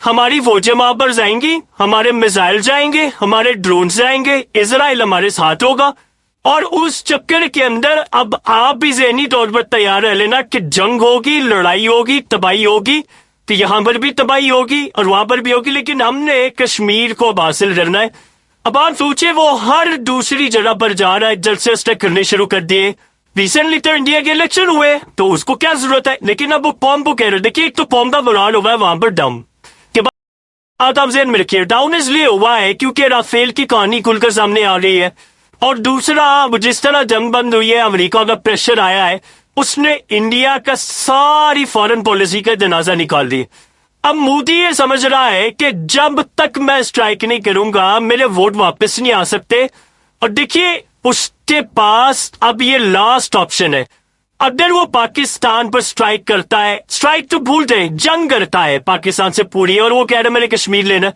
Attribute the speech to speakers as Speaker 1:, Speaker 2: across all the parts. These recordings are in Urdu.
Speaker 1: ہماری فوجیں وہاں پر جائیں گی, ہمارے میزائل جائیں گے, ہمارے ڈرونز جائیں گے, اسرائیل ہمارے ساتھ ہوگا. اور اس چکر کے اندر اب آپ بھی ذہنی طور پر تیار رہ لینا کہ جنگ ہوگی, لڑائی ہوگی, تباہی ہوگی. تو یہاں پر بھی تباہی ہوگی اور وہاں پر بھی ہوگی, لیکن ہم نے کشمیر کو حاصل کرنا ہے. اب آپ سوچے وہ ہر دوسری جگہ پر جا رہا ہے, جلسے اس نے کرنے شروع کر دیے. ریسنٹلی تو انڈیا کے الیکشن ہوئے تو اس کو کیا ضرورت ہے, لیکن اب وہ قوم کو کہہ رہے, دیکھیے ایک تو قوم کا برحال ہوا ہے وہاں پر ڈاؤن کے بعد آپ ذہن میں رکھیے, ڈاؤن اس لیے ہوا ہے کیونکہ رافیل کی کہانی کھل کر سامنے آ رہی ہے. اور دوسرا, جس طرح جنگ بند ہوئی ہے, امریکہ کا پریشر آیا ہے, اس نے انڈیا کا ساری فارن پالیسی کا جنازہ نکال دی. اب مودی یہ سمجھ رہا ہے کہ جب تک میں اسٹرائک نہیں کروں گا میرے ووٹ واپس نہیں آ سکتے. اور دیکھیے اس کے پاس اب یہ لاسٹ آپشن ہے. اگر وہ پاکستان پر اسٹرائک کرتا ہے, اسٹرائک تو بھول دیں, جنگ کرتا ہے پاکستان سے پوری, اور وہ کہہ رہے میں نے کشمیر لینا,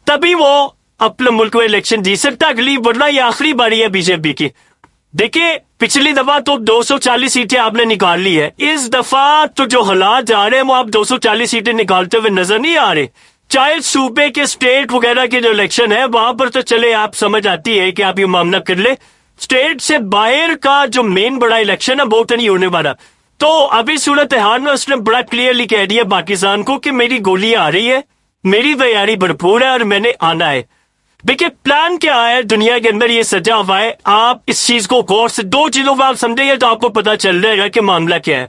Speaker 1: تبھی وہ اپنے ملک میں الیکشن جیت سکتا اگلی, ورنہ یہ آخری باری ہے بی جے پی کی. دیکھیے پچھلی دفعہ تو 240 سیٹیں آپ نے نکال لی ہے, اس دفعہ تو جو حالات جا رہے ہیں وہ آپ 240 سیٹیں نکالتے ہوئے نظر نہیں آ رہے. چاہے صوبے کے اسٹیٹ وغیرہ کے جو الیکشن ہے وہاں پر تو چلے آپ سمجھ آتی ہے کہ آپ یہ معاملہ کر لیں, اسٹیٹ سے باہر کا جو مین بڑا الیکشن ہے وہ تو نہیں ہونے والا. تو ابھی صورتحال میں اس نے بڑا کلیئرلی کہہ دیا پاکستان کو کہ میری گولی آ رہی ہے, میری تیاری بھرپور ہے اور میں نے آنا ہے. دیکھیے پلان کیا ہے دنیا کے اندر یہ سجا ہوا ہے, آپ اس چیز کو غور سے دو چیزوں کو آپ سمجھیں گے تو آپ کو پتا چل جائے گا کہ معاملہ کیا ہے.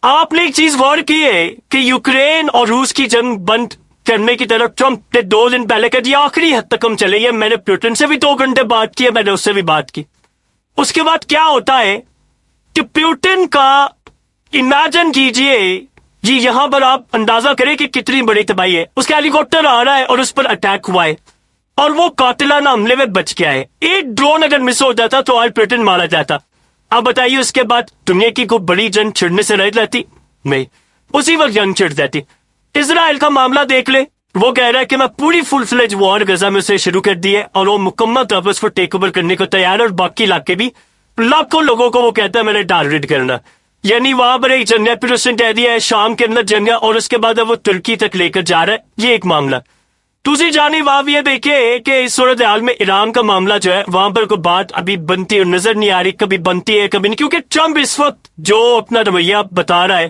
Speaker 1: آپ نے ایک چیز غور کی ہے کہ یوکرین اور روس کی جنگ بند کرنے کی طرف ٹرمپ نے 2 دن پہلے کہا دیا آخری حد تک ہم چلے گئے. میں نے پیوٹن سے بھی 2 گھنٹے بات کی, میں نے اس سے بھی بات کی. اس کے بعد کیا ہوتا ہے کہ پیوٹن کا امیجن کیجئے جی, یہاں پر آپ اندازہ کریں کہ کتنی بڑی تباہی ہے. اس کا ہیلی کاپٹر آ رہا ہے اور اس پر اٹیک ہوا ہے اور وہ قاتلانہ حملے میں بچ گیا ہے. ایک ڈرون اگر مس ہو جاتا تو آج پیوٹن مارا جاتا. اب بتائیے اس کے بعد دنیا کی کوئی بڑی جنگ چھڑنے سے رہ جاتی؟ نہیں, اسی وقت جنگ چھڑ جاتی. اسرائیل کا معاملہ دیکھ لے, وہ کہہ رہا ہے کہ میں پوری فل فلیج وار غزہ میں سے شروع کر دی ہے اور وہ مکمل طور پر اس کو ٹیک اوور کرنے کو تیار ہے, اور باقی علاقے بھی لاکھوں لوگوں کو وہ کہتا ہے میں نے ٹارگیٹ کرنا. یعنی وہاں پر ایک جنگ ہے, پھر اس نے کہہ دیا ہے شام کے اندر جنگ ہے, اور اس کے بعد وہ ترکی تک لے کر جا رہا ہے. یہ ایک معاملہ. دوسری جانب آپ یہ دیکھیں کہ اس صورتحال میں ایران کا معاملہ جو ہے وہاں پر کوئی بات ابھی بنتی اور نظر نہیں آ رہی, کبھی بنتی ہے کبھی نہیں, کیونکہ ٹرمپ اس وقت جو اپنا رویہ بتا رہا ہے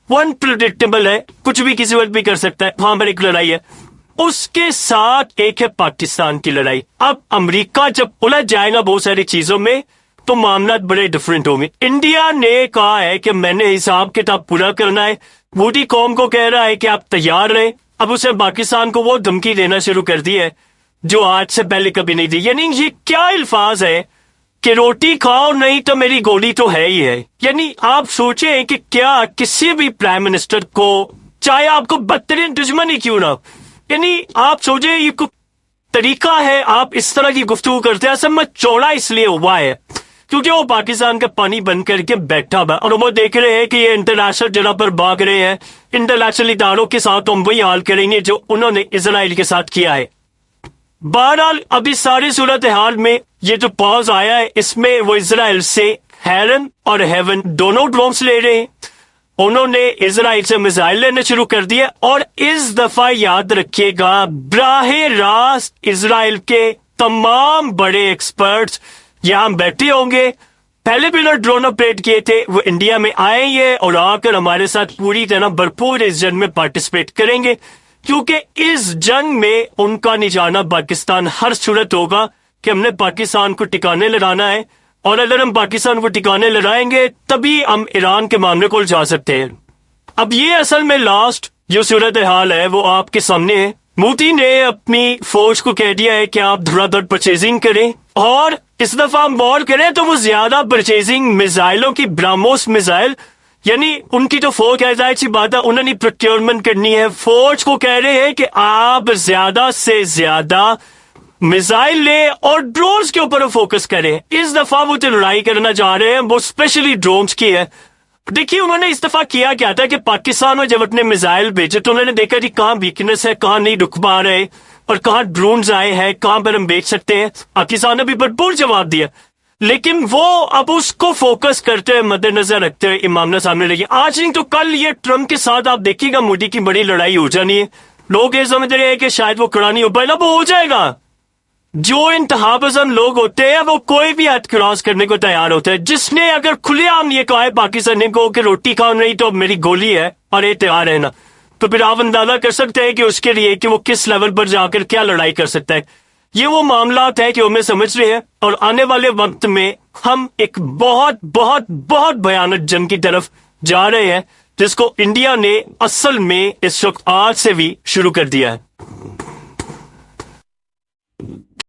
Speaker 1: وہ انپریڈکٹیبل ہے, کچھ بھی کسی وقت بھی کر سکتا ہے. وہاں پر ایک لڑائی ہے, اس کے ساتھ ایک ہے پاکستان کی لڑائی. اب امریکہ جب الجھ جائے گا بہت ساری چیزوں میں تو معاملات بڑے ڈفرینٹ ہوں گے. انڈیا نے کہا ہے کہ میں نے حساب کتاب پورا کرنا ہے, مودی قوم کو کہہ رہا ہے کہ آپ تیار رہیں. اب اسے پاکستان کو وہ دھمکی دینا شروع کر دی ہے جو آج سے پہلے کبھی نہیں دی. یعنی یہ کیا الفاظ ہے کہ روٹی کھاؤ نہیں تو میری گولی تو ہے ہی ہے. یعنی آپ سوچیں کہ کیا کسی بھی پرائم منسٹر کو, چاہے آپ کو بدترین دشمن ہی کیوں نہ, یعنی آپ سوچیں یہ طریقہ ہے آپ اس طرح کی گفتگو کرتے ہیں. اصل میں چوڑا اس لیے ہوا ہے کیونکہ وہ پاکستان کا پانی بند کر کے بیٹھا ہوا اور وہ دیکھ رہے ہیں کہ یہ انٹرنیشنل جگہ پر بھاگ رہے ہیں. انٹرنیشنل اداروں کے ساتھ ہم وہی حال کریں گے جو انہوں نے اسرائیل کے ساتھ کیا ہے. بہرحال ابھی ساری صورتحال میں یہ جو پاز آیا ہے اس میں وہ اسرائیل سے ہیرن اور ہیون دونوں ڈرونز لے رہے ہیں. انہوں نے اسرائیل سے میزائل لینے شروع کر دیے, اور اس دفعہ یاد رکھیے گا براہ راست اسرائیل کے تمام بڑے ایکسپرٹس یہاں بیٹھے ہوں گے. پہلے بھی انہوں نے ڈرون آپریٹ کیے تھے, وہ انڈیا میں آئیں گے اور آ کر ہمارے ساتھ پوری طرح بھرپور اس جنگ میں پارٹیسپیٹ کریں گے, کیونکہ اس جنگ میں ان کا نشانہ پاکستان ہر صورت ہوگا کہ ہم نے پاکستان کو ٹکانے لڑانا ہے, اور اگر ہم پاکستان کو ٹکانے لڑائیں گے تبھی ہم ایران کے معاملے کو الجھا سکتے ہیں. اب یہ اصل میں لاسٹ جو صورتحال ہے وہ آپ کے سامنے ہے. مودی نے اپنی فوج کو کہہ دیا ہے کہ آپ دھڑا دھڑ پرچیزنگ کریں, اور اس دفعہ ہم غور کریں تو وہ زیادہ پرچیزنگ میزائلوں کی, براموس میزائل, یعنی ان کی تو فوج ہے, ظاہر سی بات ہے انہوں نے پروکیورمنٹ کرنی ہے. فوج کو کہہ رہے ہیں کہ آپ زیادہ سے زیادہ میزائل لیں اور ڈرونز کے اوپر فوکس کریں. اس دفعہ وہ جو لڑائی کرنا چاہ رہے ہیں وہ اسپیشلی ڈرونز کی ہے. دیکھیے انہوں نے اس دفعہ کیا تھا کہ پاکستان میں جب اپنے میزائل بھیجے تو انہوں نے دیکھا جی کہاں ویکنس ہے, کہاں نہیں رک پا رہے, اور کہاں ڈرونز آئے ہیں, کہاں پر ہم بیچ سکتے ہیں. پاکستان نے بھی بھرپور جواب دیا, لیکن وہ اب اس کو فوکس کرتے ہوئے مد نظر رکھتے ہوئے یہ معاملہ سامنے لگی. آج نہیں تو کل یہ ٹرمپ کے ساتھ آپ دیکھیے گا مودی کی بڑی لڑائی ہو جانی ہے. لوگ یہ سمجھ رہے ہیں کہ شاید وہ کھڑا نہیں ہو پائے گا، وہ ہو جائے گا. جو انتہا پسند لوگ ہوتے ہیں وہ کوئی بھی حد کراس کرنے کو تیار ہوتا ہے. جس نے اگر کھلے عام یہ کہا ہے پاکستانی کو کہ روٹی کھاؤ نہیں تو میری گولی ہے اور یہ تیار ہے نا، تو پھر آپ اندازہ کر سکتے ہیں کہ اس کے لیے کہ وہ کس لیول پر جا کر کیا لڑائی کر سکتا ہے. یہ وہ معاملات ہیں کہ ہمیں سمجھ رہے ہیں، اور آنے والے وقت میں ہم ایک بہت بہت بہت بھیانک جنگ کی طرف جا رہے ہیں، جس کو انڈیا نے اصل میں اس وقت آج سے بھی شروع کر دیا ہے.